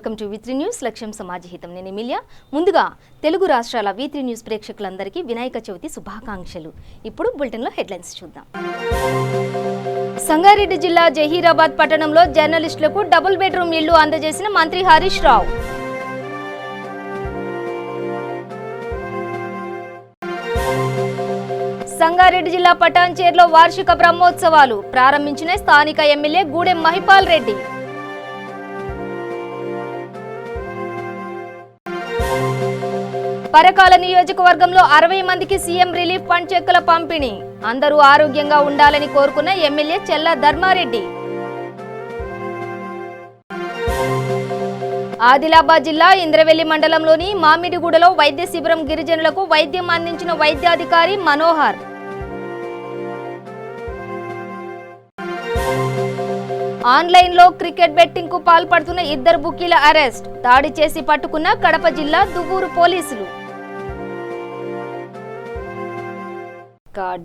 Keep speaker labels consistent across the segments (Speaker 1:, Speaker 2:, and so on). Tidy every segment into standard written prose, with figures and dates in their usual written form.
Speaker 1: Welcome to V3 news లక్ష్యం సమాజహితం. నేను Emilia. ముందుగా తెలుగు రాష్ట్రాల V3 న్యూస్ ప్రేక్షకులందరికీ వినాయక చవితి శుభాకాంక్షలు. ఇప్పుడు బులెటిన్లో హెడ్లైన్స్ చూద్దాం. సంగారెడ్డి జిల్లా జహీరాబాద్ పట్టణంలో జర్నలిస్టులకు డబుల్ బెడ్రూమ్ ఇళ్లు అందజేసిన మంత్రి హరీష్ రావు. సంగారెడ్డి జిల్లా పటాన్చేరులో వార్షిక బ్రహ్మోత్సవాలు ప్రారంభించిన స్థానిక ఎమ్మెల్యే గూడెం మహిపాల్ రెడ్డి. పరకాల నియోజకవర్గంలో 60 మందికి సీఎం రిలీఫ్ ఫండ్ చెక్కుల పంపిణీ. అందరూ ఆరోగ్యంగా ఉండాలని కోరుకున్న ఎమ్మెల్యే చెల్లా ధర్మారెడ్డి. ఆదిలాబాద్ జిల్లా ఇంద్రవెల్లి మండలంలోని మామిడిగూడలో వైద్య శిబిరం గిరిజనులకు వైద్యం అందించిన వైద్యాధికారి మనోహర్. ఆన్లైన్లో క్రికెట్ బెట్టింగ్ కు పాల్పడుతున్న 2 బుకీల అరెస్ట్. దాడి చేసి పట్టుకున్న కడప జిల్లా దువ్వూరు పోలీసులు.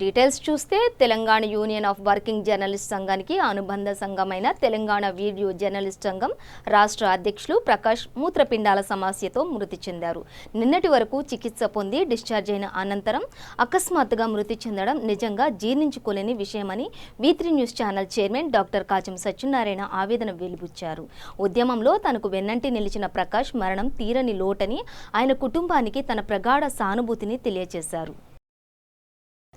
Speaker 1: డీటెయిల్స్ చూస్తే Telangana union of working journalist సంఘానికి అనుబంధ సంఘమైన తెలంగాణ వీడియో జర్నలిస్ట్ సంఘం రాష్ట్ర అధ్యక్షులు ప్రకాష్ మూత్రపిండాల సమస్యతో మృతి చెందారు. నిన్నటి వరకు చికిత్స పొంది డిశ్చార్జ్ అయిన అనంతరం అకస్మాత్తుగా మృతి చెందడం నిజంగా జీర్ణించుకోలేని విషయమని V3 news channel chairman doctor Kacham Satyanarayana ఆవేదన వెలిబుచ్చారు. ఉద్యమంలో తనకు వెన్నంటి నిలిచిన ప్రకాష్ మరణం తీరని లోటని ఆయన కుటుంబానికి తన ప్రగాఢ సానుభూతిని తెలియజేశారు.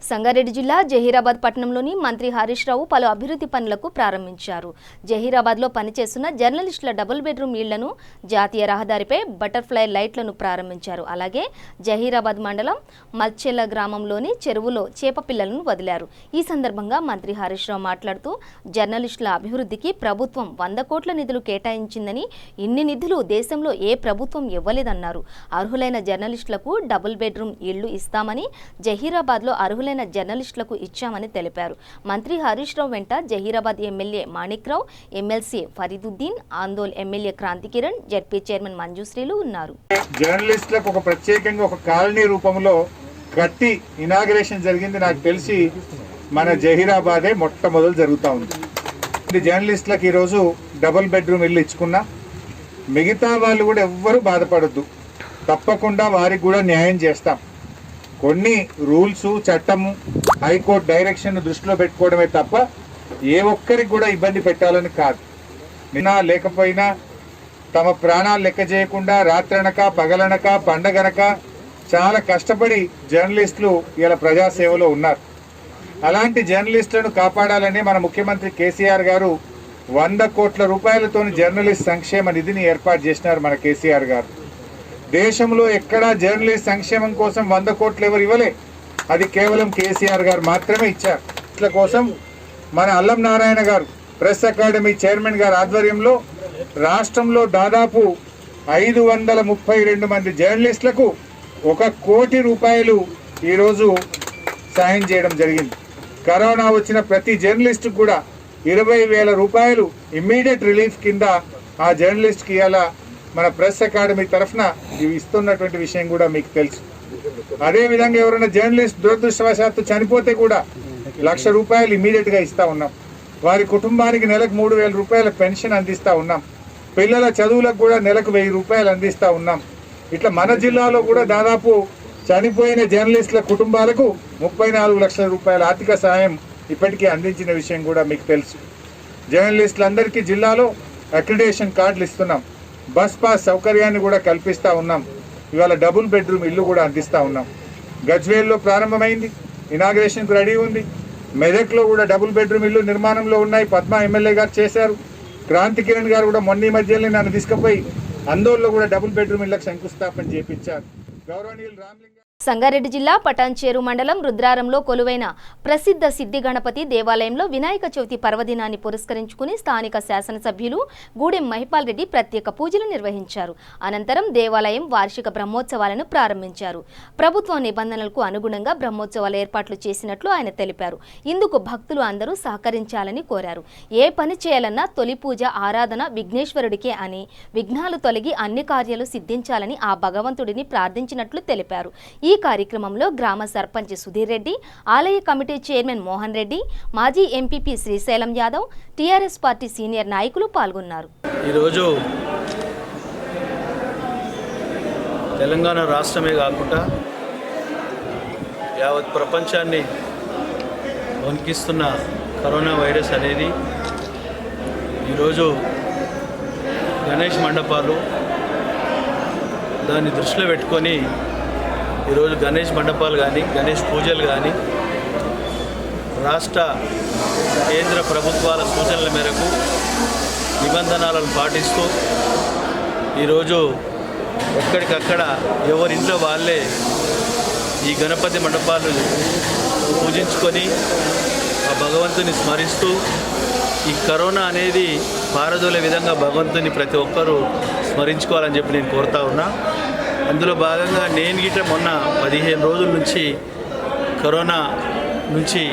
Speaker 1: సంగారెడ్డి జిల్లా జహీరాబాద్ పట్టణంలోని మంత్రి హరీష్ రావు పలు అభివృద్ధి పనులకు ప్రారంభించారు. జహీరాబాద్లో పనిచేస్తున్న జర్నలిస్టుల డబుల్ బెడ్రూమ్ ఇళ్లను, జాతీయ రహదారిపై బటర్ఫ్లై లైట్లను ప్రారంభించారు. అలాగే జహీరాబాద్ మండలం మల్చెల్ల గ్రామంలోని చెరువులో చేప పిల్లలను వదిలారు. ఈ సందర్భంగా మంత్రి హరీష్ రావు మాట్లాడుతూ జర్నలిస్టుల అభివృద్ధికి ప్రభుత్వం 100 కోట్ల నిధులు కేటాయించిందని, ఇన్ని నిధులు దేశంలో ఏ ప్రభుత్వం ఇవ్వలేదన్నారు. అర్హులైన జర్నలిస్టులకు డబుల్ బెడ్రూమ్ ఇళ్లు ఇస్తామని, జహీరాబాద్లో అర్హులైన జర్నలిస్టులకు ఇచ్చామని తెలిపారు. మంత్రి హరీష్ రావు వెంట Zaheerabad MLA Manik Rao, MLC Fariduddin, Andol MLA Kranti Kiran, ZP chairman మంజుశ్రీలు ఉన్నారు.
Speaker 2: జర్నలిస్టులకు ఒక ప్రత్యేకంగా ఒక కాలనీ రూపంలో కట్టి ఇనాగ్రేషన్ జరిగింది. నాకు తెలిసి మన జహీరాబాదే మొట్టమొదలు జరుగుతూ ఉంది. జర్నలిస్టులకు ఈరోజు డబుల్ బెడ్రూమ్ ఇల్లు ఇచ్చుకున్నా. మిగతా వాళ్ళు కూడా ఎవ్వరూ బాధపడద్దు, తప్పకుండా వారికి కూడా న్యాయం చేస్తాం. కొన్ని రూల్స్, చట్టము, హైకోర్టు డైరెక్షన్ దృష్టిలో పెట్టుకోవడమే తప్ప ఏ ఒక్కరికి కూడా ఇబ్బంది పెట్టాలని కాదు. నిన్న లేకపోయినా తమ ప్రాణాలు లెక్క చేయకుండా రాత్రనక పగలనక పండగనక చాలా కష్టపడి జర్నలిస్టులు ఇలా ప్రజాసేవలో ఉన్నారు. అలాంటి జర్నలిస్టులను కాపాడాలని మన ముఖ్యమంత్రి కేసీఆర్ గారు 100 కోట్ల రూపాయలతో జర్నలిస్ట్ సంక్షేమ నిధిని ఏర్పాటు చేసినారు మన కేసీఆర్ గారు. దేశంలో ఎక్కడా జర్నలిస్ట్ సంక్షేమం కోసం 100 కోట్లు ఎవరు ఇవ్వలే. అది కేవలం కేసీఆర్ గారు మాత్రమే ఇచ్చారు. ఇట్ల కోసం మన అల్లం నారాయణ గారు ప్రెస్ అకాడమీ చైర్మన్ గారి ఆధ్వర్యంలో రాష్ట్రంలో దాదాపు 532 మంది జర్నలిస్టులకు 1 కోటి రూపాయలు ఈరోజు సాయం చేయడం జరిగింది. కరోనా వచ్చిన ప్రతి జర్నలిస్టుకు కూడా 20,000 రూపాయలు ఇమ్మీడియట్ రిలీఫ్ కింద ఆ జర్నలిస్ట్కి ఇవాళ మన ప్రెస్ అకాడమీ తరఫున ఇవి ఇస్తున్నటువంటి విషయం కూడా మీకు తెలుసు. అదేవిధంగా ఎవరైనా జర్నలిస్ట్ దురదృష్టవశాత్తు చనిపోతే కూడా 1,00,000 రూపాయలు ఇమీడియట్గా ఇస్తూ ఉన్నాం. వారి కుటుంబానికి నెలకు 3,000 రూపాయల పెన్షన్ అందిస్తూ ఉన్నాం. పిల్లల చదువులకు కూడా నెలకు 1,000 రూపాయలు అందిస్తూ ఉన్నాం. ఇట్లా మన జిల్లాలో కూడా దాదాపు చనిపోయిన జర్నలిస్టుల కుటుంబాలకు 34 లక్షల రూపాయల ఆర్థిక సహాయం ఇప్పటికీ అందించిన విషయం కూడా మీకు తెలుసు. జర్నలిస్టులందరికీ జిల్లాలో అక్రిడేషన్ కార్డులు ఇస్తున్నాం. బస్ పాస్ సౌకర్యాన్ని కూడా కల్పిస్తూ ఉన్నాం. ఇవాళ డబుల్ బెడ్రూమ్ ఇల్లు కూడా అందిస్తూ ఉన్నాం. గజ్వేల్లో ప్రారంభమైంది, ఇనాగ్రేషన్కు రెడీ ఉంది. మెదక్లో కూడా డబుల్ బెడ్రూమ్ ఇల్లు నిర్మాణంలో ఉన్నాయి. పద్మా ఎమ్మెల్యే గారు చేశారు. క్రాంతి కిరణ్ గారు కూడా మొన్న మధ్యలో నన్ను తీసుకుపోయి అందోల్లో కూడా డబుల్ బెడ్రూమ్ ఇళ్లకు శంకుస్థాపన చేపించారు. గౌరవనీయులు రామలింగ.
Speaker 1: సంగారెడ్డి జిల్లా పటాన్చేరు మండలం రుద్రారంలో కొలువైన ప్రసిద్ధ సిద్ధి గణపతి దేవాలయంలో వినాయక చవితి పర్వదినాన్ని పురస్కరించుకుని స్థానిక శాసనసభ్యులు గూడెం మహిపాల్ రెడ్డి ప్రత్యేక పూజలు నిర్వహించారు. అనంతరం దేవాలయం వార్షిక బ్రహ్మోత్సవాలను ప్రారంభించారు. ప్రభుత్వ నిబంధనలకు అనుగుణంగా బ్రహ్మోత్సవాల ఏర్పాట్లు చేసినట్లు ఆయన తెలిపారు. ఇందుకు భక్తులు అందరూ సహకరించాలని కోరారు. ఏ పని చేయాలన్నా తొలి పూజ ఆరాధన విఘ్నేశ్వరుడికే అని, విఘ్నాలు తొలగి అన్ని కార్యాలు సిద్ధించాలని ఆ భగవంతుడిని ప్రార్థించినట్లు తెలిపారు. ఈ కార్యక్రమంలో గ్రామ సర్పంచ్ సుధీర్ రెడ్డి, ఆలయ కమిటీ చైర్మన్ మోహన్ రెడ్డి, మాజీ MPP Srisailam Yadav, TRS party senior నాయకులు పాల్గొన్నారు.
Speaker 3: ఈరోజు తెలంగాణ రాష్ట్రమే కాకుండా యావత్ ప్రపంచాన్ని వణికిస్తున్న కరోనా వైరస్ అనేది ఈరోజు గణేష్ మండపాలు దాన్ని దృష్టిలో పెట్టుకొని ఈరోజు గణేష్ మండపాలు కానీ గణేష్ పూజలు కానీ రాష్ట్ర కేంద్ర ప్రభుత్వాల సూచనల మేరకు నిబంధనలను పాటిస్తూ ఈరోజు ఎక్కడికక్కడ ఎవరింట్లో వాళ్ళే ఈ గణపతి మండపాలు పూజించుకొని ఆ భగవంతుని స్మరిస్తూ ఈ కరోనా అనేది పారదోలే విధంగా భగవంతుని ప్రతి ఒక్కరూ స్మరించుకోవాలని చెప్పి నేను కోరుతా ఉన్నా. అందులో భాగంగా నేను గిట్ట మొన్న 15 రోజుల నుంచి కరోనా నుంచి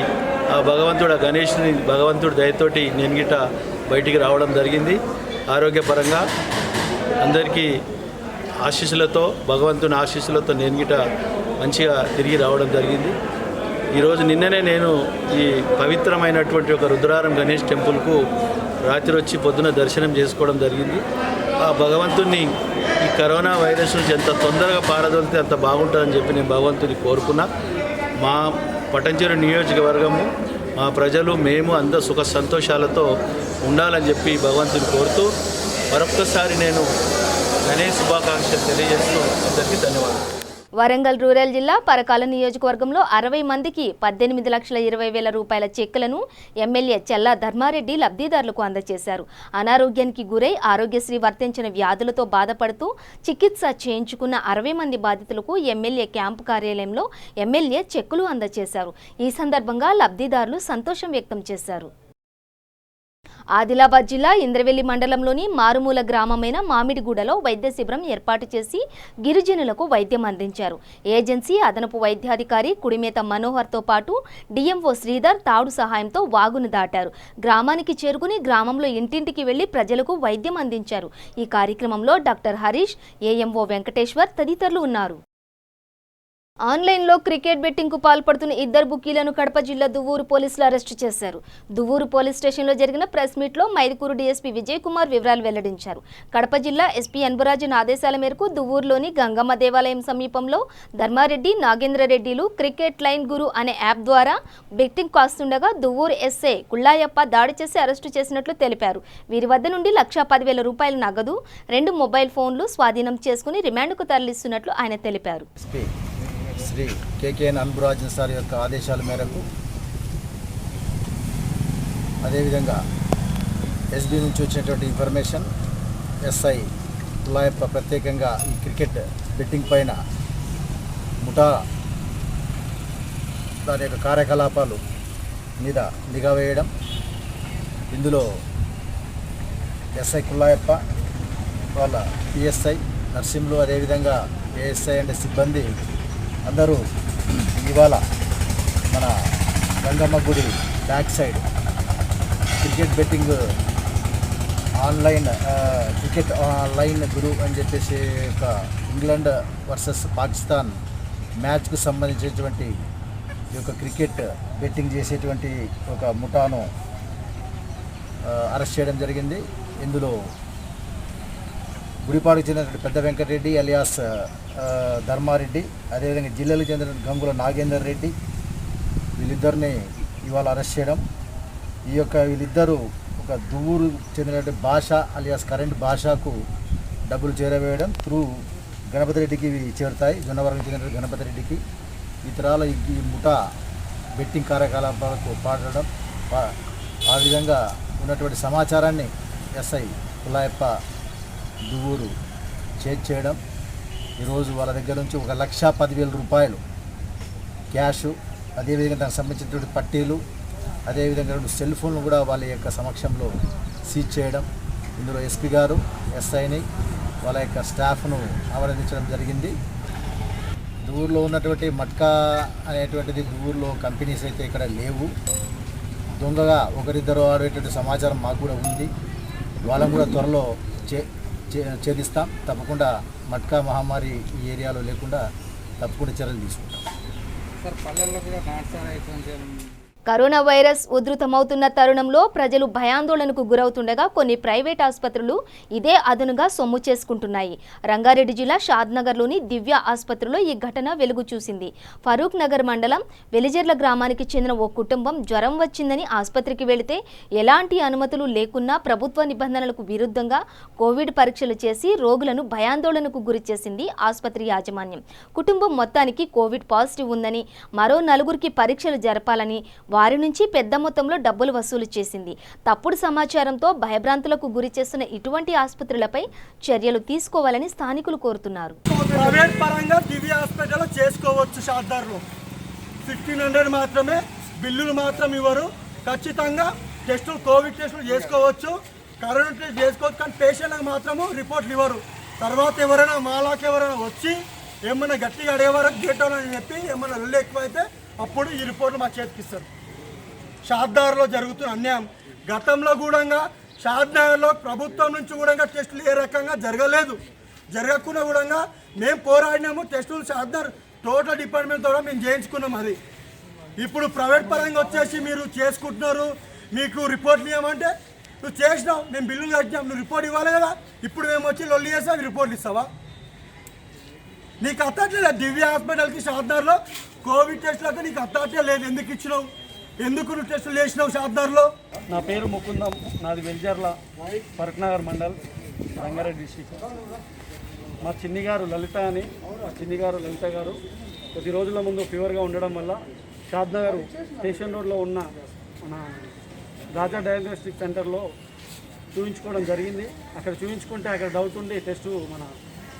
Speaker 3: ఆ భగవంతుడు ఆ గణేషుని భగవంతుడి దయతోటి నేను గిట్ట బయటికి రావడం జరిగింది. ఆరోగ్యపరంగా అందరికీ ఆశీస్సులతో భగవంతుని ఆశీస్సులతో నేను గిట్ట మంచిగా తిరిగి రావడం జరిగింది. ఈరోజు నిన్ననే నేను ఈ పవిత్రమైనటువంటి ఒక రుద్రారం గణేష్ టెంపుల్కు రాత్రి వచ్చి పొద్దున దర్శనం చేసుకోవడం జరిగింది. ఆ భగవంతుని ఈ కరోనా వైరస్ నుంచి ఎంత తొందరగా పారదోలితే అంత బాగుంటుందని చెప్పి నేను భగవంతుని కోరుకున్నా. మా పటంచెరు నియోజకవర్గము మా ప్రజలు మేము అందరూ సుఖ సంతోషాలతో ఉండాలని చెప్పి భగవంతుని కోరుతూ మరొక్కసారి నేను గణేష్ శుభాకాంక్షలు తెలియజేస్తూ అందరికీ ధన్యవాదాలు.
Speaker 1: వరంగల్ రూరల్ జిల్లా పరకాల నియోజకవర్గంలో 60 మందికి 18,20,000 రూపాయల చెక్కులను ఎమ్మెల్యే చెల్లా ధర్మారెడ్డి లబ్ధిదారులకు అందజేశారు. అనారోగ్యానికి గురై ఆరోగ్యశ్రీ వర్తించిన వ్యాధులతో బాధపడుతూ చికిత్స చేయించుకున్న 60 మంది బాధితులకు ఎమ్మెల్యే క్యాంపు కార్యాలయంలో ఎమ్మెల్యే చెక్కులు అందజేశారు. ఈ సందర్భంగా లబ్ధిదారులు సంతోషం వ్యక్తం చేశారు. ఆదిలాబాద్ జిల్లా ఇంద్రవెల్లి మండలంలోని మారుమూల గ్రామమైన మామిడిగూడలో వైద్య శిబిరం ఏర్పాటు చేసి గిరిజనులకు వైద్యం అందించారు. ఏజెన్సీ అదనపు వైద్యాధికారి కుడిమేత మనోహర్తో పాటు డిఎంఓ శ్రీధర్ తాడు సహాయంతో వాగును దాటారు. గ్రామానికి చేరుకుని గ్రామంలో ఇంటింటికి వెళ్లి ప్రజలకు వైద్యం అందించారు. ఈ కార్యక్రమంలో డాక్టర్ హరీష్, ఏఎంఓ వెంకటేశ్వర్ తదితరులు ఉన్నారు. ఆన్లైన్లో క్రికెట్ బెట్టింగ్కు పాల్పడుతున్న 2 బుకీలను కడప జిల్లా దువ్వూరు పోలీసులు అరెస్టు చేశారు. దువ్వూరు పోలీస్ స్టేషన్లో జరిగిన ప్రెస్ మీట్లో మైదుకూరు డీఎస్పీ విజయ్ కుమార్ వివరాలు వెల్లడించారు. కడప జిల్లా ఎస్పీ అన్బురాజన్ ఆదేశాల మేరకు దువ్వూరులోని గంగమ్మ దేవాలయం సమీపంలో ధర్మారెడ్డి, నాగేంద్రరెడ్డిలు క్రికెట్ లైన్ గురు అనే యాప్ ద్వారా బెట్టింగ్ కాస్తుండగా దువ్వూరు ఎస్ఐ కుళ్ళాయప్ప దాడి చేసి అరెస్టు చేసినట్లు తెలిపారు. వీరి వద్ద నుండి 1,10,000 రూపాయల నగదు, 2 మొబైల్ ఫోన్లు స్వాధీనం చేసుకుని రిమాండ్కు తరలిస్తున్నట్లు ఆయన తెలిపారు.
Speaker 4: శ్రీ కేకేఎన్ అన్బురాజన్ సార్ యొక్క ఆదేశాల మేరకు అదేవిధంగా ఎస్బీ నుంచి వచ్చినటువంటి ఇన్ఫర్మేషన్ ఎస్ఐ కులాయప్ప ప్రత్యేకంగా ఈ క్రికెట్ బెట్టింగ్ పైన ముఠా దాని యొక్క కార్యకలాపాలు మీద నిఘా వేయడం, ఇందులో ఎస్ఐ కులాయప్ప వాళ్ళ పిఎస్ఐ నర్సింహులు అదేవిధంగా ఏఎస్ఐ అంటే సిబ్బంది అందరూ ఇవాళ మన గంగమ్మ గుడి back side cricket betting cricket online గురు అని చెప్పేసి ఒక ఇంగ్లాండ్ వర్సెస్ పాకిస్తాన్ మ్యాచ్కు సంబంధించినటువంటి ఈ యొక్క క్రికెట్ బెట్టింగ్ చేసేటువంటి ఒక ముఠాను అరెస్ట్ చేయడం జరిగింది. ఇందులో గుడిపాడుకు చెందినటువంటి పెద్ద వెంకటరెడ్డి అలియాస్ ధర్మారెడ్డి, అదేవిధంగా జిల్లాలకు చెందిన గంగుల నాగేందర్ రెడ్డి, వీళ్ళిద్దరిని ఇవాళ అరెస్ట్ చేయడం. వీళ్ళిద్దరూ ఒక దువ్వూరు చెందినటువంటి భాష అలియాస్ కరెంట్ భాషకు డబ్బులు చేరవేయడం త్రూ గణపతి రెడ్డికి ఇవి చేరుతాయి. జొన్నవరం చెందిన గణపతి రెడ్డికి ఇతరాల ఈ ముఠా బెట్టింగ్ కార్యకలాపాలకు పాడడం, ఆ విధంగా ఉన్నటువంటి సమాచారాన్ని ఎస్ఐ కులాయప్ప దువ్వూరు చేయడం. ఈరోజు వాళ్ళ దగ్గర నుంచి 1,10,000 రూపాయలు క్యాషు, అదేవిధంగా దానికి సంబంధించినటువంటి పట్టీలు, అదేవిధంగా 2 సెల్ ఫోన్లు కూడా వాళ్ళ యొక్క సమక్షంలో సీజ్ చేయడం. ఇందులో ఎస్పీ గారు ఎస్ఐని వాళ్ళ యొక్క స్టాఫ్ను ఆమోదించడం జరిగింది. దువ్వూరులో ఉన్నటువంటి మట్కా అనేటువంటిది దువ్వూరులో కంపెనీస్ అయితే ఇక్కడ లేవు. దొంగగా ఒకరిద్దరు ఆడేటువంటి సమాచారం మాకు కూడా ఉంది. వాళ్ళని కూడా త్వరలో ఛేదిస్తాం. తప్పకుండా మట్కా మహమ్మారి ఈ ఏరియాలో లేకుండా తప్పకుండా చర్యలు తీసుకుంటాం.
Speaker 5: సార్ పల్లెల్లో కూడా
Speaker 1: కరోనా వైరస్ ఉధృతమవుతున్న తరుణంలో ప్రజలు భయాందోళనకు గురవుతుండగా కొన్ని ప్రైవేట్ ఆసుపత్రులు ఇదే అదనుగా సొమ్ము చేసుకుంటున్నాయి. రంగారెడ్డి జిల్లా షాద్నగర్లోని దివ్య ఆసుపత్రిలో ఈ ఘటన వెలుగు చూసింది. ఫరూక్ నగర్ మండలం వెలిజర్ల గ్రామానికి చెందిన ఓ కుటుంబం జ్వరం వచ్చిందని ఆసుపత్రికి వెళితే ఎలాంటి అనుమతులు లేకున్నా ప్రభుత్వ నిబంధనలకు విరుద్ధంగా కోవిడ్ పరీక్షలు చేసి రోగులను భయాందోళనకు గురిచేసింది ఆసుపత్రి యాజమాన్యం. కుటుంబం మొత్తానికి కోవిడ్ పాజిటివ్ ఉందని, మరో 4గురికి పరీక్షలు జరపాలని వారి నుంచి పెద్ద మొత్తంలో డబ్బులు వసూలు చేసింది. తప్పుడు సమాచారంతో భయభ్రాంతులకు గురి చేస్తున్న ఇటువంటి ఆసుపత్రులపై చర్యలు తీసుకోవాలని స్థానికులు కోరుతున్నారు.
Speaker 5: ప్రైవేట్ పరంగా దివ్య హాస్పిటల్ చేసుకోవచ్చు. షాద్దార్లో 1600 మాత్రమే, బిల్లులు మాత్రం ఇవ్వరు. ఖచ్చితంగా టెస్టులు, కోవిడ్ టెస్టులు చేసుకోవచ్చు, కరోనా టెస్ట్ చేసుకోవచ్చు. కానీ పేషెంట్లకు మాత్రము రిపోర్ట్లు ఇవ్వరు. తర్వాత ఎవరైనా మాలాకి ఎవరైనా వచ్చి ఏమన్నా గట్టిగా అడిగే వరకు గేటోనని చెప్పి ఏమన్నా లొల్లి ఎక్కువైతే అప్పుడు ఈ రిపోర్ట్లు మా చేతికి ఇస్తారు. షాద్నగర్లో జరుగుతున్న అన్యాయం. గతంలో కూడా షాద్నగర్లో ప్రభుత్వం నుంచి కూడా టెస్టులు ఏ రకంగా జరగలేదు. జరగకుండా కూడా మేము పోరాడినాము. టెస్టులు షాద్నగర్ టోటల్ డిపార్ట్మెంట్ ద్వారా మేము చేయించుకున్నాం. అది ఇప్పుడు ప్రైవేట్ పరంగా వచ్చేసి మీరు చేసుకుంటున్నారు, మీకు రిపోర్ట్లు ఇవ్వమంటే నువ్వు చేసినావు, మేము బిల్లులు కట్టినాం, నువ్వు రిపోర్ట్ ఇవ్వాలి కదా. ఇప్పుడు మేము వచ్చి లొల్లి చేస్తావు, రిపోర్ట్లు ఇస్తావా? నీకు అథారిటీ లేదు. దివ్య హాస్పిటల్కి షాద్నగర్లో కోవిడ్ టెస్టులకు నీకు అథారిటీ లేదు. ఎందుకు ఇచ్చినావు? ఎందుకు నువ్వు టెస్టులు చేసినావు షాద్నగర్లో?
Speaker 6: నా పేరు ముకుందం, నాది వెలిజర్ల ఫరూక్ నగర్ మండల్, రంగారెడ్డి డిస్టిక్. మా చిన్ని గారు లలిత అని, లలిత గారు కొద్ది రోజుల ముందు ఫీవర్గా ఉండడం వల్ల షాద్నగర్ స్టేషన్ రోడ్లో ఉన్న మన రాజా డయాగ్నోస్టిక్ సెంటర్లో చూపించుకోవడం జరిగింది. అక్కడ చూపించుకుంటే అక్కడ డౌట్ ఉండి టెస్టు మన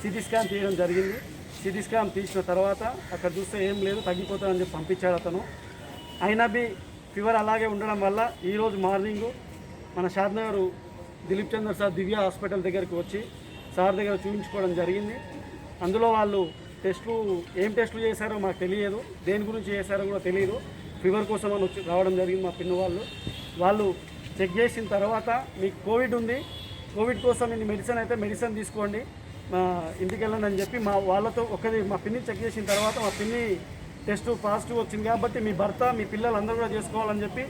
Speaker 6: సిటీ స్కాన్ తీయడం జరిగింది. సిటీ స్కాన్ తీసిన తర్వాత అక్కడ చూస్తే ఏం లేదు, తగ్గిపోతుందని చెప్పి పంపించాడు అతను. అయినా బి ఫీవర్ అలాగే ఉండడం వల్ల ఈరోజు మార్నింగ్ మన షాద్నగర్ దిలీప్ చంద్ర సార్ దివ్య హాస్పిటల్ దగ్గరికి వచ్చి సార్ దగ్గర చూపించుకోవడం జరిగింది. అందులో వాళ్ళు ఏం టెస్టులు చేశారో మాకు తెలియదు, దేని గురించి చేశారో కూడా తెలియదు. ఫీవర్ కోసం అని వచ్చి రావడం జరిగింది. మా పిన్న వాళ్ళు చెక్ చేసిన తర్వాత మీకు కోవిడ్ ఉంది, కోవిడ్ కోసం ఇది మెడిసిన్ అయితే మెడిసిన్ తీసుకోండి, ఇంటికి వెళ్ళండి అని చెప్పి వాళ్ళతో మా పిన్ని చెక్ చేసిన తర్వాత మా పిన్ని టెస్ట్ పాజిటివ్ వచ్చింది కాబట్టి మీ భర్త, మీ పిల్లలు అందరూ కూడా చేసుకోవాలని చెప్పి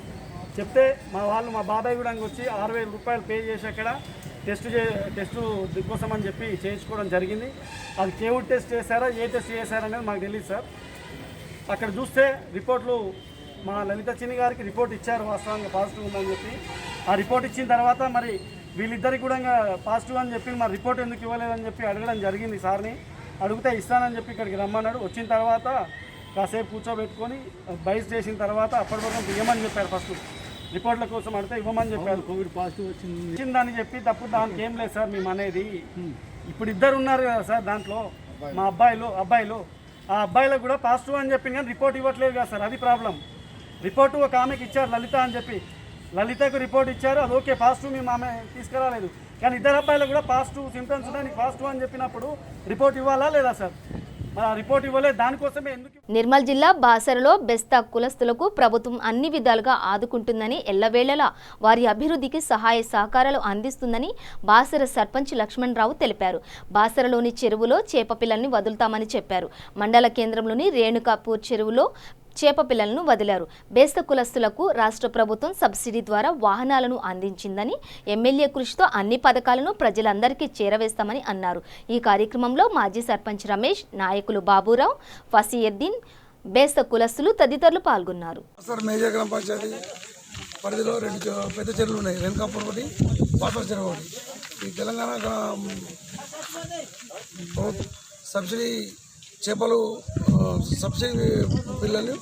Speaker 6: చెప్తే మా బాబాయ్ కూడా వచ్చి 6000 రూపాయలు పే చేసి అక్కడ టెస్టు కోసం అని చెప్పి చేయించుకోవడం జరిగింది. అది కోవిడ్ టెస్ట్ చేశారా, ఏ టెస్ట్ చేశారనేది మాకు తెలియదు సార్. అక్కడ చూస్తే రిపోర్ట్లు మా లలిత చిన్ని గారికి రిపోర్ట్ ఇచ్చారు, వాస్తవంగా పాజిటివ్ ఉందని చెప్పి. ఆ రిపోర్ట్ ఇచ్చిన తర్వాత మరి వీళ్ళిద్దరికి కూడా పాజిటివ్ అని చెప్పి మరి రిపోర్ట్ ఎందుకు ఇవ్వలేదని చెప్పి అడగడం జరిగింది సార్ని. అడిగితే ఇస్తానని చెప్పి ఇక్కడికి రమ్మన్నాడు. వచ్చిన తర్వాత కాసేపు కూర్చోబెట్టుకొని బైస్ చేసిన తర్వాత అప్పటి వరకు ఇవ్వమని చెప్పారు. ఫస్ట్ రిపోర్ట్ల కోసం అడిగితే ఇవ్వమని చెప్పారు. కోవిడ్ పాజిటివ్ వచ్చిందని చెప్పి తప్పుడు దానికి ఏం లేదు సార్ మేము అనేది. ఇప్పుడు ఇద్దరు ఉన్నారు కదా సార్ దాంట్లో, మా అబ్బాయిలు ఆ అబ్బాయిలకు కూడా పాజిటివ్ అని చెప్పి కానీ రిపోర్ట్ ఇవ్వట్లేదు కదా సార్, అది ప్రాబ్లం. రిపోర్టు ఒక ఆమెకి ఇచ్చారు లలిత అని చెప్పి, లలితకు రిపోర్ట్ ఇచ్చారు, అది ఓకే పాజిటివ్ మేము ఆమె తీసుకురాలేదు. కానీ ఇద్దరు అబ్బాయిలకు కూడా పాజిటివ్ సింప్టమ్స్ ఉన్నాయి, పాజిటివ్ అని చెప్పినప్పుడు రిపోర్ట్ ఇవ్వాలా లేదా సార్? రిపోర్ట్ ఇవ్వలేదు, దానికోసమే ఎందుకు.
Speaker 1: నిర్మల్ జిల్లా బాసరలో బెస్తా కులస్తులకు ప్రభుత్వం అన్ని విధాలుగా ఆదుకుంటుందని, ఎల్లవేళలా వారి అభివృద్ధికి సహాయ సహకారాలు అందిస్తుందని బాసర సర్పంచ్ లక్ష్మణరావు తెలిపారు. బాసరలోని చెరువులో చేప పిల్లల్ని వదులుతామని చెప్పారు. మండల కేంద్రంలోని రేణుకాపూర్ చెరువులో చేప పిల్లలను వదిలారు. బేస్త కులస్తులకు రాష్ట్ర ప్రభుత్వం సబ్సిడీ ద్వారా వాహనాలను అందించిందని, ఎమ్మెల్యే కృషితో అన్ని పథకాలను ప్రజలందరికీ చేరవేస్తామని అన్నారు. ఈ కార్యక్రమంలో మాజీ సర్పంచ్ రమేష్, నాయకులు బాబురావు, ఫసీయుద్దీన్, బేస్త కులస్తులు తదితరులు పాల్గొన్నారు.
Speaker 7: మేజర్ గ్రామ పంచాయతీ పరిధిలో 2 పెద్ద చెరువులు ఉన్నాయి, రేణుకాపూర్ ఒకటి, బాసర చెరువు ఒకటి. ఈ తెలంగాణ సబ్సిడీ చేపలు సబ్సిడీ పిల్లల్ని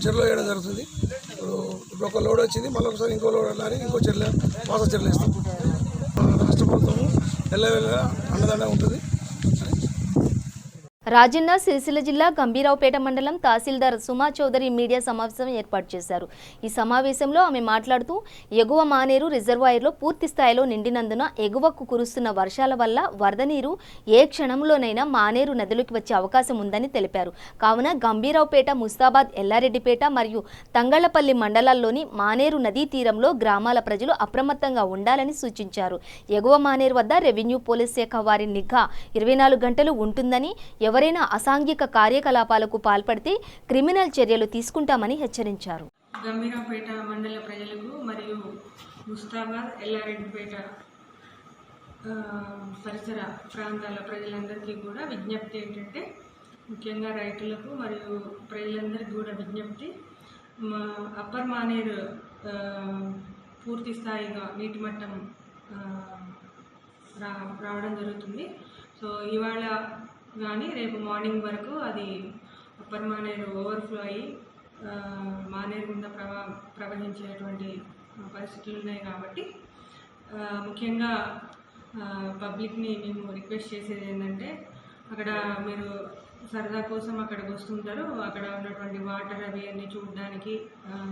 Speaker 7: చెరువులో వేయడం జరుగుతుంది. ఇప్పుడు ఒక లోడ్ వచ్చింది, మళ్ళీ ఒకసారి ఇంకో లోడ్ వెళ్ళాలి, ఇంకో చెరువు బాసర చెరువులు వేస్తాం. రాష్ట్ర ప్రభుత్వము ఎల్లవేళ అండదండ ఉంటుంది.
Speaker 1: రాజన్న సిరిసిల్ల జిల్లా గంభీరావుపేట మండలం తహసీల్దార్ సుమా చౌదరి మీడియా సమావేశం ఏర్పాటు చేశారు. ఈ సమావేశంలో ఆమె మాట్లాడుతూ ఎగువ మానేరు రిజర్వాయర్లో పూర్తి స్థాయిలో నిండినందున ఎగువకు కురుస్తున్న వర్షాల వల్ల వరద నీరు ఏ క్షణంలోనైనా మానేరు నదిలోకి వచ్చే అవకాశం ఉందని తెలిపారు. కావున గంభీరావుపేట, ముస్తాబాద్, ఎల్లారెడ్డిపేట మరియు తంగళ్లపల్లి మండలాల్లోని మానేరు నదీ తీరంలో గ్రామాల ప్రజలు అప్రమత్తంగా ఉండాలని సూచించారు. ఎగువ మానేరు వద్ద రెవెన్యూ పోలీస్ శాఖ వారి నిఘా 24 గంటలు ఉంటుందని, ఎవరైనా అసాంఘిక కార్యకలాపాలకు పాల్పడితే క్రిమినల్ చర్యలు తీసుకుంటామని హెచ్చరించారు.
Speaker 8: గంభీరావుపేట మండల ప్రజలకు మరియు ముస్తాబాద్, ఎల్లారెడ్డిపేట పరిసర ప్రాంతాల ప్రజలందరికీ కూడా విజ్ఞప్తి ఏంటంటే, ముఖ్యంగా రైతులకు మరియు ప్రజలందరికీ కూడా విజ్ఞప్తి, అప్పర్ మానేరు పూర్తి స్థాయిగా నీటి మట్టం రావడం జరుగుతుంది. సో ఇవాళ కానీ రేపు మార్నింగ్ వరకు అది అప్పర్ మానేరు ఓవర్ఫ్లో అయ్యి మానేరు గుండా ప్రవహించేటువంటి పరిస్థితులు ఉన్నాయి. కాబట్టి ముఖ్యంగా పబ్లిక్ని మేము రిక్వెస్ట్ చేసేది ఏంటంటే, అక్కడ మీరు సరదా కోసం అక్కడికి వస్తుంటారు, అక్కడ ఉన్నటువంటి వాటర్ అవి అన్నీ చూడడానికి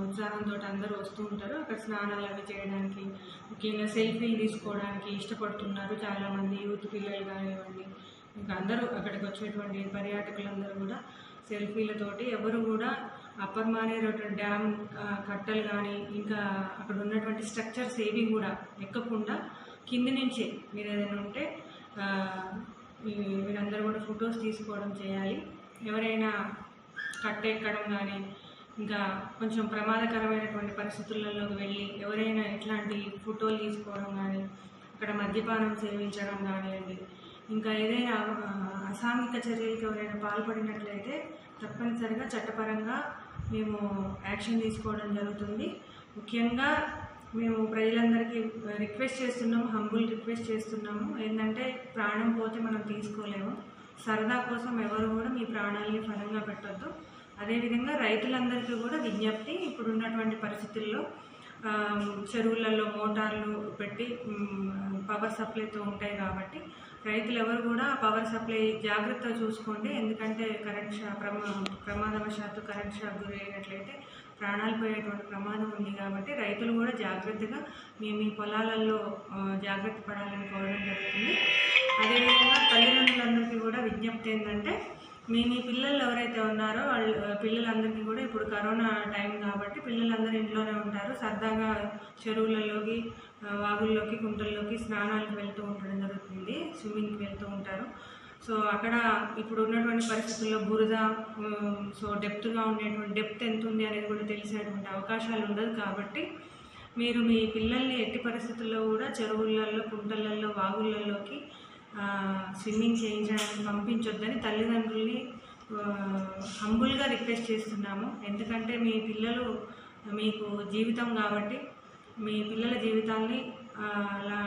Speaker 8: ఉత్సాహంతో అందరూ వస్తూ ఉంటారు. అక్కడ స్నానాలు అవి చేయడానికి, ముఖ్యంగా సెల్ఫీలు తీసుకోవడానికి ఇష్టపడుతున్నారు చాలామంది, యూత్ పిల్లలు కానివ్వండి, ఇంకా అందరూ అక్కడికి వచ్చేటువంటి పర్యాటకులందరూ కూడా సెల్ఫీలతోటి ఎవరు కూడా అప్పర్ మానేరు డ్యామ్ కట్టలు కానీ ఇంకా అక్కడ ఉన్నటువంటి స్ట్రక్చర్స్ ఏవి కూడా ఎక్కకుండా కింది నుంచే మీరు ఏదైనా ఉంటే మీరందరూ కూడా ఫొటోస్ తీసుకోవడం చేయాలి. ఎవరైనా కట్టెక్కడం కానీ ఇంకా కొంచెం ప్రమాదకరమైనటువంటి పరిస్థితులలోకి వెళ్ళి ఎవరైనా ఇట్లాంటి ఫోటోలు తీసుకోవడం కానీ, అక్కడ మద్యపానం సేవించడం కానివ్వండి, ఇంకా ఏదైనా అసాంఘిక చర్యలకు ఎవరైనా పాల్పడినట్లయితే తప్పనిసరిగా చట్టపరంగా మేము యాక్షన్ తీసుకోవడం జరుగుతుంది. ముఖ్యంగా మేము ప్రజలందరికీ రిక్వెస్ట్ చేస్తున్నాము, హంబుల్ రిక్వెస్ట్ చేస్తున్నాము. ఏంటంటే, ప్రాణం పోతే మనం తీసుకోలేము. సరదా కోసం ఎవరు కూడా మీ ప్రాణాలని ఫలంగా పెట్టొద్దు. అదేవిధంగా రైతులందరికీ కూడా విజ్ఞప్తి, ఇప్పుడున్నటువంటి పరిస్థితుల్లో చెరువులలో మోటార్లు పెట్టి పవర్ సప్లైతో ఉంటాయి కాబట్టి రైతులు ఎవరు కూడా పవర్ సప్లై జాగ్రత్తగా చూసుకోండి. ఎందుకంటే కరెంట్ ప్రమాదవశాత్తు కరెంట్ షాక్ గురైనట్లయితే ప్రాణాలు పోయేటువంటి ప్రమాదం ఉంది. కాబట్టి రైతులు కూడా జాగ్రత్తగా మీ పొలాలలో జాగ్రత్త పడాలని కోరడం జరుగుతుంది. అదేవిధంగా తల్లిదండ్రులందరికీ కూడా విజ్ఞప్తి ఏంటంటే, మీ పిల్లలు ఎవరైతే ఉన్నారో వాళ్ళ పిల్లలందరికీ కూడా ఇప్పుడు కరోనా టైం కాబట్టి పిల్లలందరూ ఇంట్లోనే ఉంటారు. సరదాగా చెరువులలోకి, వాగుల్లోకి, కుంటల్లోకి స్నానాలకు వెళ్తూ ఉండడం జరుగుతుంది, స్విమ్మింగ్కి వెళ్తూ ఉంటారు. సో అక్కడ ఇప్పుడు ఉన్నటువంటి పరిస్థితుల్లో బురద, సో డెప్త్గా ఉండేటువంటి డెప్త్ ఎంత ఉంది అనేది కూడా తెలిసేటువంటి అవకాశాలు ఉండదు. కాబట్టి మీరు మీ పిల్లల్ని ఎట్టి పరిస్థితుల్లో కూడా చెరువులలో, కుంటలలో, వాగులలోకి స్విమ్మింగ్ చేయించడానికి పంపించొద్దని తల్లిదండ్రుల్ని హంబుల్గా రిక్వెస్ట్ చేస్తున్నాము. ఎందుకంటే మీ పిల్లలు మీకు జీవితం కాబట్టి మీ పిల్లల జీవితాన్ని అలా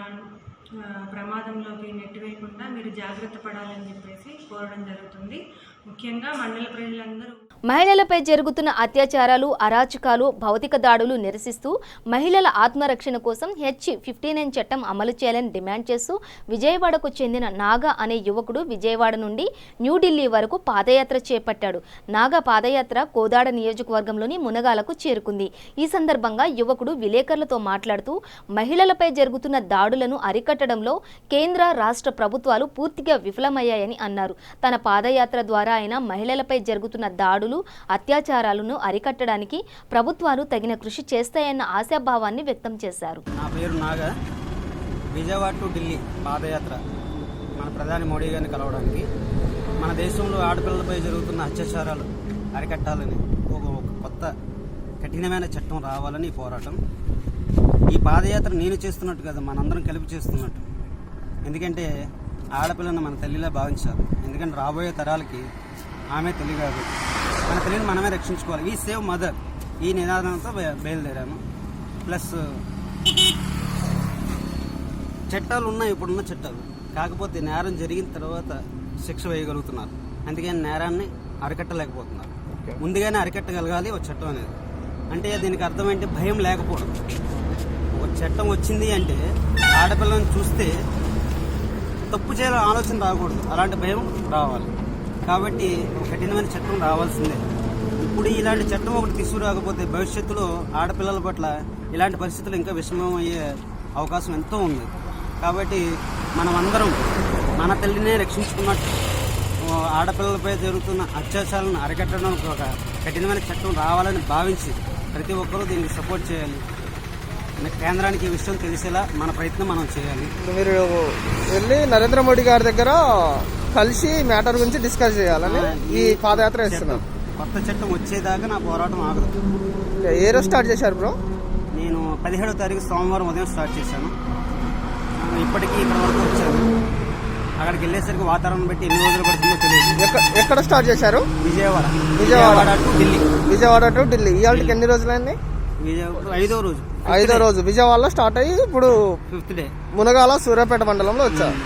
Speaker 8: ప్రమాదంలోకి నెట్టివేయకుండా మీరు జాగ్రత్త పడాలని చెప్పేసి కోరడం జరుగుతుంది. ముఖ్యంగా మండల ప్రజలందరూ
Speaker 1: మహిళలపై జరుగుతున్న అత్యాచారాలు, అరాచకాలు, భౌతిక దాడులు నిరసిస్తూ మహిళల ఆత్మరక్షణ కోసం H59 చట్టం అమలు చేయాలని డిమాండ్ చేస్తూ విజయవాడకు చెందిన నాగా అనే యువకుడు విజయవాడ నుండి న్యూఢిల్లీ వరకు పాదయాత్ర చేపట్టాడు. నాగా పాదయాత్ర కోదాడ నియోజకవర్గంలోని మునగాలకు చేరుకుంది. ఈ సందర్భంగా యువకుడు విలేకరులతో మాట్లాడుతూ మహిళలపై జరుగుతున్న దాడులను అరికట్టడంలో కేంద్ర, రాష్ట్ర ప్రభుత్వాలు పూర్తిగా విఫలమయ్యాయని అన్నారు. తన పాదయాత్ర ద్వారా ఆయన మహిళలపై జరుగుతున్న దాడులు, అత్యాచారాలను అరికట్టడానికి ప్రభుత్వాలు తగిన కృషి చేస్తాయన్న ఆశాభావాన్ని వ్యక్తం చేశారు.
Speaker 9: నా పేరు నాగా. విజయవాడ టు ఢిల్లీ పాదయాత్ర మన ప్రధాని మోడీ గారిని కలవడానికి, మన దేశంలో ఆడపిల్లలపై జరుగుతున్న అత్యాచారాలు అరికట్టాలని ఒక కొత్త కఠినమైన చట్టం రావాలని పోరాటం. ఈ పాదయాత్ర నేను చేస్తున్నట్టు కదా, మనందరం కలిపి చేస్తున్నట్టు. ఎందుకంటే ఆడపిల్లను మన తల్లిలా భావించాలి. ఎందుకంటే రాబోయే తరాలకి ఆమె తల్లి కాదు, మన తల్లిని మనమే రక్షించుకోవాలి. ఈ సేవ్ మదర్ ఈ నినాదంతో బయలుదేరాను. ప్లస్ చట్టాలు ఉన్నాయి, ఇప్పుడున్న చట్టాలు, కాకపోతే నేరం జరిగిన తర్వాత శిక్ష వేయగలుగుతున్నారు. అందుకని నేరాన్ని అరికట్టలేకపోతున్నారు. ముందుగానే అరికట్టగలగాలి ఒక చట్టం అనేది. అంటే దీనికి అర్థం ఏంటి, భయం లేకపోవడం. ఒక చట్టం వచ్చింది అంటే ఆడపిల్లని చూస్తే తప్పు చేయాలని ఆలోచన రాకూడదు, అలాంటి భయం రావాలి. కాబట్టి కఠినమైన చట్టం రావాల్సిందే. ఇప్పుడు ఇలాంటి చట్టం ఒకటి తీసుకురాకపోతే భవిష్యత్తులో ఆడపిల్లల పట్ల ఇలాంటి పరిస్థితులు ఇంకా విషమం అయ్యే అవకాశం ఎంతో ఉంది. కాబట్టి మనం అందరం మన తల్లినే రక్షించుకున్నట్టు ఆడపిల్లలపై జరుగుతున్న అత్యాచారాలను అరికట్టడానికి ఒక కఠినమైన చట్టం రావాలని భావించి ప్రతి ఒక్కరూ దీనికి సపోర్ట్ చేయాలి. కేంద్రానికి ఈ విషయం తెలిసేలా మన ప్రయత్నం మనం చేయాలి.
Speaker 10: మీరు వెళ్ళి నరేంద్ర మోడీ గారి దగ్గర కలిసి మ్యాటర్ గురించి డిస్కస్ చేయాలని ఈ పాదయాత్ర చేస్తున్నాం.
Speaker 9: కొత్త చట్టం వచ్చేదాకా నా పోరాటం ఆగదు.
Speaker 10: ఏ రోజు స్టార్ట్ చేశారు బ్రో?
Speaker 9: నేను 17వ తారీఖు సోమవారం ఉదయం స్టార్ట్ చేశాను. ఇప్పటికీ ఇక్కడ వరకు వచ్చాను. అక్కడికి వెళ్ళేసరికి వాతావరణం బట్టి ఎన్ని రోజులు పడుతుందో తెలియదు.
Speaker 10: ఎక్కడ స్టార్ట్ చేశారు?
Speaker 9: విజయవాడ టు ఢిల్లీ.
Speaker 10: విజయవాడ టు ఢిల్లీ. ఇవాళకి ఎన్ని రోజులైంది?
Speaker 9: ఐదో రోజు.
Speaker 10: విజయవాడలో స్టార్ట్ అయ్యి ఇప్పుడు
Speaker 9: 5th డే
Speaker 10: మునగాల సూర్యాపేట మండలంలో వచ్చారు.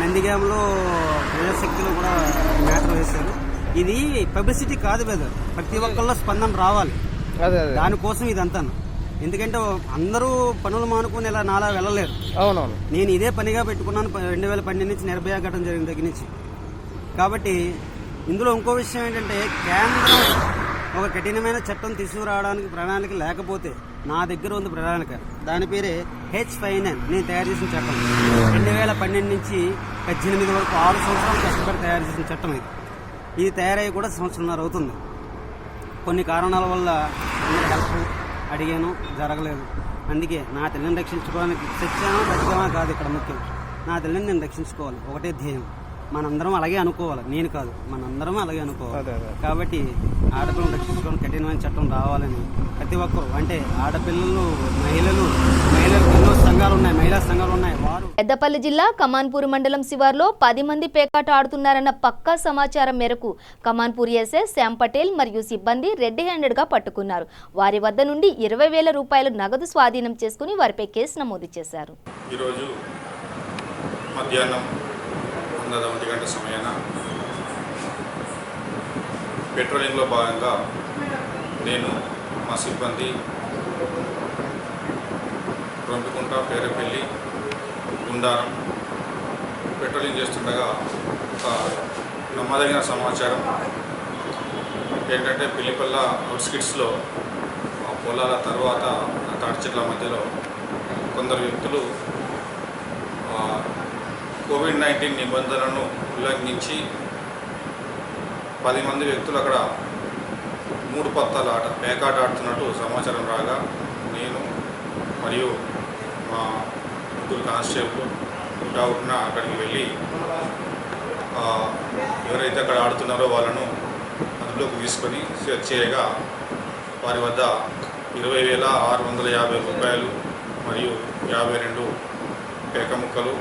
Speaker 9: నందిగామలో ప్రజాశక్తిలో కూడా మ్యాటర్ వేశారు. ఇది పబ్లిసిటీ కాదు బ్రదర్, ప్రతి ఒక్కళ్ళ స్పందన రావాలి. దానికోసం ఇదంతా. ఎందుకంటే అందరూ పనులు మానుకుని ఇలా నాలా వెళ్ళలేరు.
Speaker 10: అవునవును.
Speaker 9: నేను ఇదే పనిగా పెట్టుకున్నాను 2012 నుంచి నిర్భయ ఘటన జరిగిన దగ్గర నుంచి. కాబట్టి ఇందులో ఇంకో విషయం ఏంటంటే, కేంద్రం ఒక కఠినమైన చట్టం తీసుకురావడానికి ప్రణాళిక లేకపోతే నా దగ్గర ఉంది ప్రణాళిక. దాని పేరే H59. నేను తయారు చేసిన చట్టం 2012 నుంచి 18 వరకు 6 సంవత్సరాలు కష్టపడి తయారు చేసిన చట్టం ఇది తయారయ్యి కూడా 1.5 సంవత్సరం అవుతుంది. కొన్ని కారణాల వల్ల హెల్ప్ అడిగాను, జరగలేదు. అందుకే నా తల్లిని రక్షించుకోవడానికి తెచ్చాను. బతికామా కాదు ఇక్కడ ముఖ్యం. నా తల్లిని నేను రక్షించుకోవాలి, ఒకటే ధ్యేయం. మనందరం అలాగే అనుకోవాలి, నేను కాదు, మనందరం అలాగే అనుకోవాలి. కాబట్టి ఆడపిల్లలను రక్షించుకోవడానికి కఠినమైన చట్టం రావాలని ప్రతి ఒక్కరు, అంటే ఆడపిల్లలు, మహిళలు ఎన్నో సంఘాలు ఉన్నాయి, మహిళా సంఘాలు ఉన్నాయి. వారు
Speaker 1: పెద్దపల్లి జిల్లా కమాన్పూర్ మండలం శివార్లో 10 మంది పేకాట ఆడుతున్నారన్న పక్కా సమాచారం మేరకు కమాన్పూర్ ఎస్ఐ శ్యామ్ పటేల్ మరియు సిబ్బంది రెడ్ హ్యాండెడ్ గా పట్టుకున్నారు. వారి వద్ద నుండి 20,000 రూపాయలు నగదు స్వాధీనం చేసుకుని వారిపై కేసు నమోదు చేశారు.
Speaker 11: ఈరోజు మధ్యాహ్నం 1 గంట సమయాన పెట్రోలింగ్లో భాగంగా నేను, మా సిబ్బంది రొంపికుంట, పేరపల్లి, గుండారం పెట్రోలింగ్ చేస్తుండగా ఒక నమ్మదగిన సమాచారం ఏంటంటే, పిల్లిపల్ల అవుట్స్కిట్స్లో పొలాల తర్వాత తాటి చెట్ల మధ్యలో కొందరు వ్యక్తులు కోవిడ్-19 నిబంధనలను ఉల్లంఘించి 10 మంది వ్యక్తులు అక్కడ 3 పత్తాల ఆట పేకాట ఆడుతున్నట్టు సమాచారం రాగా నేను మరియు మా 3 కానిస్టేబుల్ హుటాహుటిన అక్కడికి వెళ్ళి ఎవరైతే అక్కడ ఆడుతున్నారో వాళ్ళను అదుపులోకి తీసుకొని సెర్చ్ చేయగా వారి వద్ద 20,650 రూపాయలు మరియు 52 పేక ముక్కలు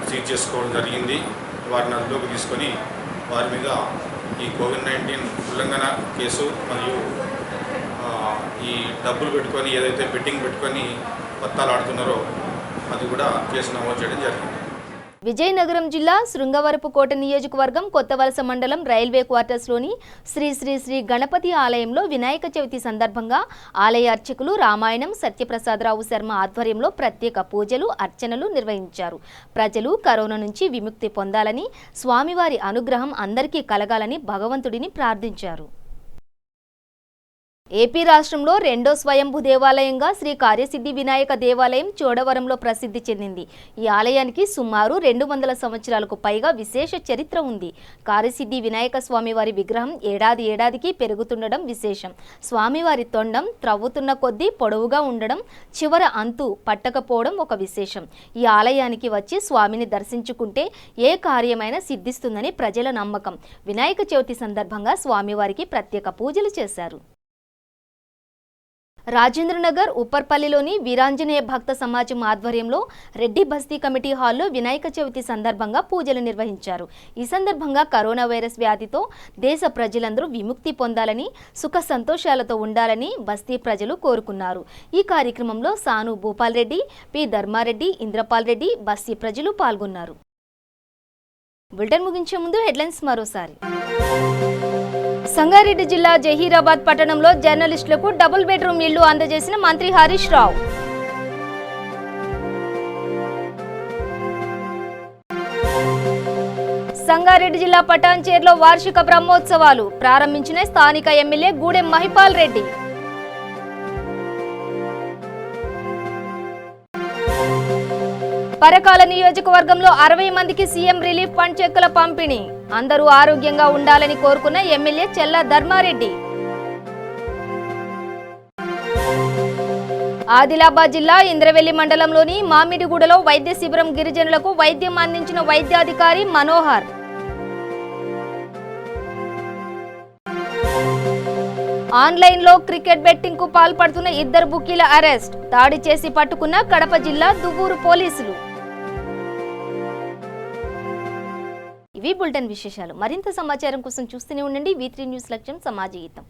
Speaker 11: సీజ్ చేసుకోవడం జరిగింది. వారిని అదుపులోకి తీసుకొని వారి మీద ఈ కోవిడ్-19 ఉల్లంఘన కేసు మరియు ఈ డబ్బులు పెట్టుకొని ఏదైతే బెట్టింగ్ పెట్టుకొని పత్తాలు ఆడుతున్నారో అది కూడా కేసు నమోదు చేయడం జరిగింది.
Speaker 1: విజయనగరం జిల్లా శృంగవరపుకోట నియోజకవర్గం కొత్తవలస మండలం రైల్వే క్వార్టర్స్లోని శ్రీ శ్రీ శ్రీ గణపతి ఆలయంలో వినాయక చవితి సందర్భంగా ఆలయ అర్చకులు రామాయణం సత్యప్రసాదరావు శర్మ ఆధ్వర్యంలో ప్రత్యేక పూజలు, అర్చనలు నిర్వహించారు. ప్రజలు కరోనా నుంచి విముక్తి పొందాలని, స్వామివారి అనుగ్రహం అందరికీ కలగాలని భగవంతుడిని ప్రార్థించారు. ఏపీ రాష్ట్రంలో రెండో స్వయంభూ దేవాలయంగా శ్రీ కార్యసిద్ధి వినాయక దేవాలయం చోడవరంలో ప్రసిద్ధి చెందింది. ఈ ఆలయానికి సుమారు 200 సంవత్సరాలకు పైగా విశేష చరిత్ర ఉంది. కార్యసిద్ధి వినాయక స్వామివారి విగ్రహం ఏడాదికి పెరుగుతుండడం విశేషం. స్వామివారి తొండం త్రవ్వుతున్న కొద్దీ పొడవుగా ఉండడం, చివర అంతు పట్టకపోవడం ఒక విశేషం. ఈ ఆలయానికి వచ్చి స్వామిని దర్శించుకుంటే ఏ కార్యమైనా సిద్ధిస్తుందని ప్రజల నమ్మకం. వినాయక చవితి సందర్భంగా స్వామివారికి ప్రత్యేక పూజలు చేశారు. రాజేంద్రనగర్ ఉప్పర్పల్లిలోని వీరాంజనేయ భక్త సమాజం ఆధ్వర్యంలో రెడ్డి బస్తీ కమిటీ హాల్లో వినాయక చవితి సందర్భంగా పూజలు నిర్వహించారు. ఈ సందర్భంగా కరోనా వైరస్ వ్యాధితో దేశ ప్రజలందరూ విముక్తి పొందాలని, సుఖ సంతోషాలతో ఉండాలని బస్తీ ప్రజలు కోరుకున్నారు. ఈ కార్యక్రమంలో సాను భూపాల్ రెడ్డి, పి ధర్మారెడ్డి, ఇంద్రపాల్ రెడ్డి బస్తీ ప్రజలు పాల్గొన్నారు. బులెటిన్ ముగించే ముందు హెడ్లైన్స్ మరోసారి. సంగారెడ్డి జిల్లా జహీరాబాద్ పట్టణంలో జర్నలిస్టులకు డబుల్ బెడ్రూమ్ ఇళ్లు అందజేసిన మంత్రి హరీష్ రావు. సంగారెడ్డి జిల్లా పటాన్చేరులో వార్షిక బ్రహ్మోత్సవాలు ప్రారంభించిన స్థానిక ఎమ్మెల్యే గూడెం మహిపాల్ రెడ్డి. పరకాల నియోజకవర్గంలో 60 మందికి సీఎం రిలీఫ్ ఫండ్ చెక్కుల పంపిణీ. అందరూ ఆరోగ్యంగా ఉండాలని కోరుకున్న ఎమ్మెల్యే చెల్లా ధర్మారెడ్డి. ఆదిలాబాద్ జిల్లా ఇంద్రవెల్లి మండలంలోని మామిడిగూడలో వైద్య శిబిరం గిరిజనులకు వైద్యం అందించిన వైద్యాధికారి మనోహర్. ఆన్లైన్లో క్రికెట్ బెట్టింగ్ కు పాల్పడుతున్న 2 బుకీల అరెస్ట్. దాడి చేసి పట్టుకున్న కడప జిల్లా దువ్వూరు పోలీసులు. ఇవి బులెటిన్ విశేషాలు. మరింత సమాచారం కోసం చూస్తూనే ఉండండి V3 న్యూస్ లక్ష్యం సమాజ గీతం.